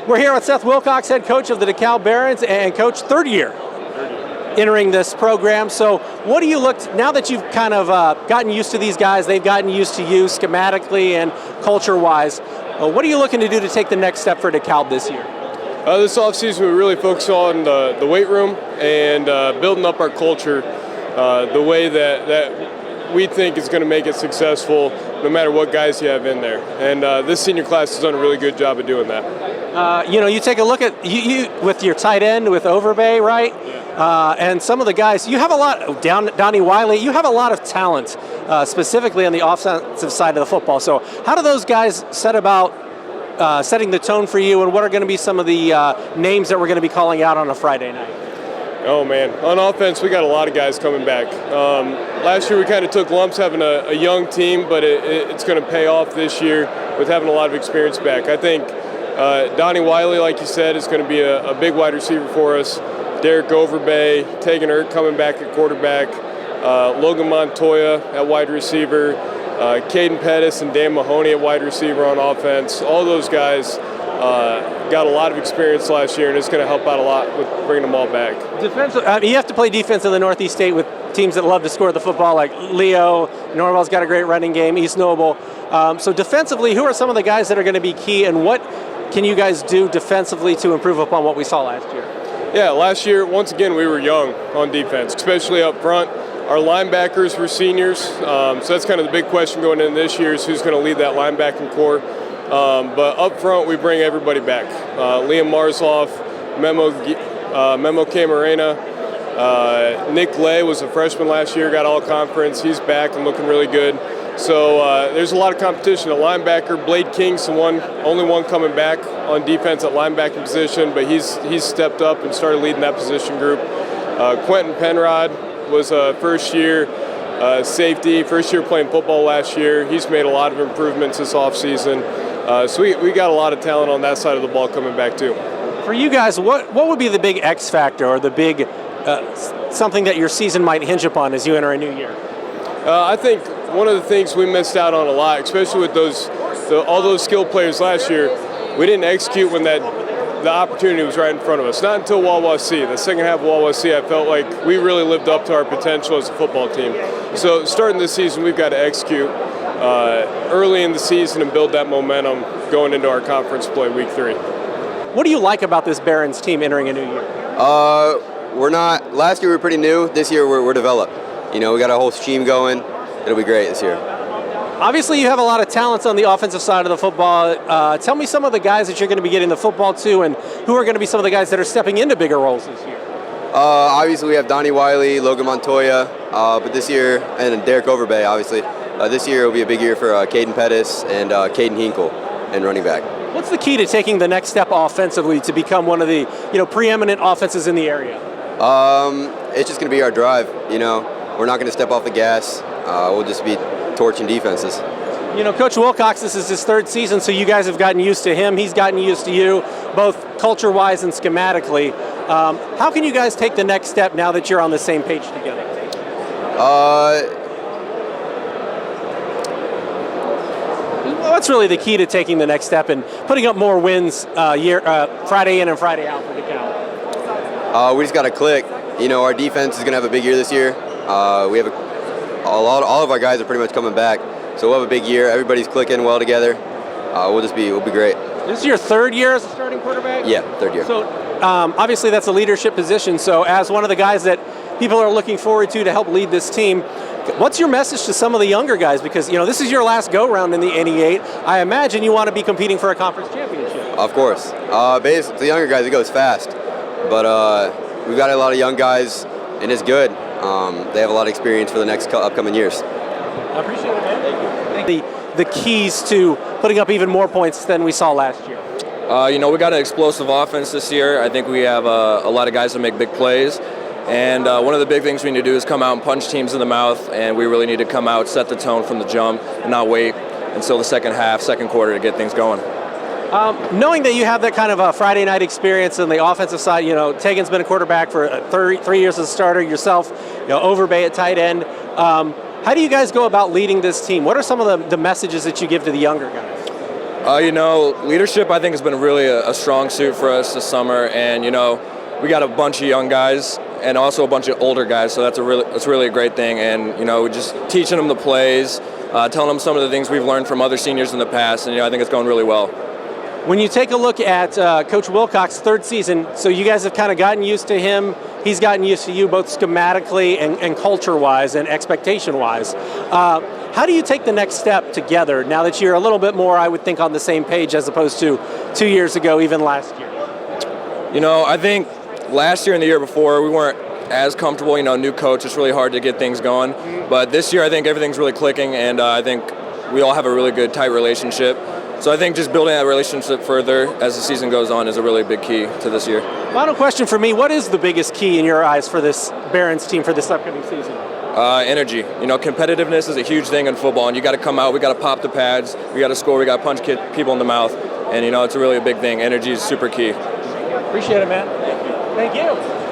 We're here with Seth Wilcox, head coach of the DeKalb Barons, and coach, third year entering this program. So what do you look, now that you've kind of gotten used to these guys, they've gotten used to you schematically and culture-wise, what are you looking to do to take the next step for DeKalb this year? This offseason we really focus on the weight room and building up our culture the way that we think is going to make it successful no matter what guys you have in there. And this senior class has done a really good job of doing that. You take a look at you with your tight end with Overbay, right? Yeah. And some of the guys, you have a lot, Donnie Wiley, you have a lot of talent, specifically on the offensive side of the football. So how do those guys set about setting the tone for you, and what are going to be some of the names that we're going to be calling out on a Friday night? Oh man, on offense we got a lot of guys coming back. Last year we kind of took lumps having a young team, but it's going to pay off this year with having a lot of experience back. I think Donnie Wiley, like you said, is going to be a big wide receiver for us. Derek Overbay, Tegan Irk coming back at quarterback, Logan Montoya at wide receiver, Caden Pettis and Dan Mahoney at wide receiver on offense. All those guys got a lot of experience last year, and it's going to help out a lot with bringing them all back. You have to play defense in the Northeast State with teams that love to score the football, like Leo. Norwell's got a great running game, East Noble. So defensively, who are some of the guys that are going to be key, and what can you guys do defensively to improve upon what we saw last year? Yeah, last year, once again, we were young on defense, especially up front. Our linebackers were seniors, so that's kind of the big question going into this year is who's going to lead that linebacking core. But up front, we bring everybody back. Liam Marsloff, Memo Camarena, Nick Lay was a freshman last year, got all conference. He's back and looking really good. So there's a lot of competition. A linebacker, Blade King's the only one coming back on defense at linebacking position, but he's stepped up and started leading that position group. Quentin Penrod was a first-year safety, first year playing football last year. He's made a lot of improvements this offseason. So we got a lot of talent on that side of the ball coming back too. For you guys, what would be the big X factor or the big something that your season might hinge upon as you enter a new year? I think one of the things we missed out on a lot, especially with all those skilled players last year, we didn't execute when the opportunity was right in front of us. Not until Wawasee. The second half of Wawasee, I felt like we really lived up to our potential as a football team. So starting this season, we've got to execute early in the season and build that momentum going into our conference play week 3. What do you like about this Barons team entering a new year? Last year we were pretty new. This year we're developed. We got a whole scheme going. It'll be great this year. Obviously, you have a lot of talents on the offensive side of the football. Tell me some of the guys that you're going to be getting the football to, and who are going to be some of the guys that are stepping into bigger roles this year? Obviously, we have Donnie Wiley, Logan Montoya, but this year, and Derek Overbay, obviously. This year will be a big year for Caden Pettis and Caden Hinkle and running back. What's the key to taking the next step offensively to become one of the preeminent offenses in the area? It's just going to be our drive. We're not going to step off the gas. We'll just be torching defenses. Coach Wilcox, this is his third season, so you guys have gotten used to him. He's gotten used to you, both culture-wise and schematically. How can you guys take the next step now that you're on the same page together? What's really the key to taking the next step and putting up more wins Friday in and Friday out for DeKalb? We just got to click. Our defense is going to have a big year this year. We have all of our guys are pretty much coming back, so we'll have a big year. Everybody's clicking well together. We'll be great. This is your third year as a starting quarterback? Yeah, third year. So obviously that's a leadership position. So as one of the guys that people are looking forward to help lead this team, what's your message to some of the younger guys? Because this is your last go-round in the NE8. I imagine you want to be competing for a conference championship. Of course. Basically, the younger guys, it goes fast. But we've got a lot of young guys, and it's good. They have a lot of experience for the next upcoming years. I appreciate it, man. Thank you. The keys to putting up even more points than we saw last year. We got an explosive offense this year. I think we have a lot of guys that make big plays. And one of the big things we need to do is come out and punch teams in the mouth, and we really need to come out, set the tone from the jump, and not wait until the second quarter to get things going. Knowing that you have that kind of a Friday night experience on the offensive side, Tegan's been a quarterback for 3 years as a starter, yourself, Overbay at tight end. How do you guys go about leading this team? What are some of the messages that you give to the younger guys? Leadership I think has been really a strong suit for us this summer, and we got a bunch of young guys and also a bunch of older guys, so that's really a great thing. And we're just teaching them the plays, telling them some of the things we've learned from other seniors in the past, and I think it's going really well. When you take a look at Coach Wilcox's third season, so you guys have kind of gotten used to him, he's gotten used to you both schematically and culture-wise and expectation-wise. How do you take the next step together now that you're a little bit more, I would think, on the same page as opposed to 2 years ago, even last year? I think last year and the year before, we weren't as comfortable. New coach, it's really hard to get things going. But this year, I think everything's really clicking, and I think we all have a really good, tight relationship. So I think just building that relationship further as the season goes on is a really big key to this year. Final question for me, what is the biggest key in your eyes for this Barons team for this upcoming season? Energy. Competitiveness is a huge thing in football, and you got to come out, we got to pop the pads, we got to score, we got to punch people in the mouth, and it's really a big thing. Energy is super key. Appreciate it, man. Thank you.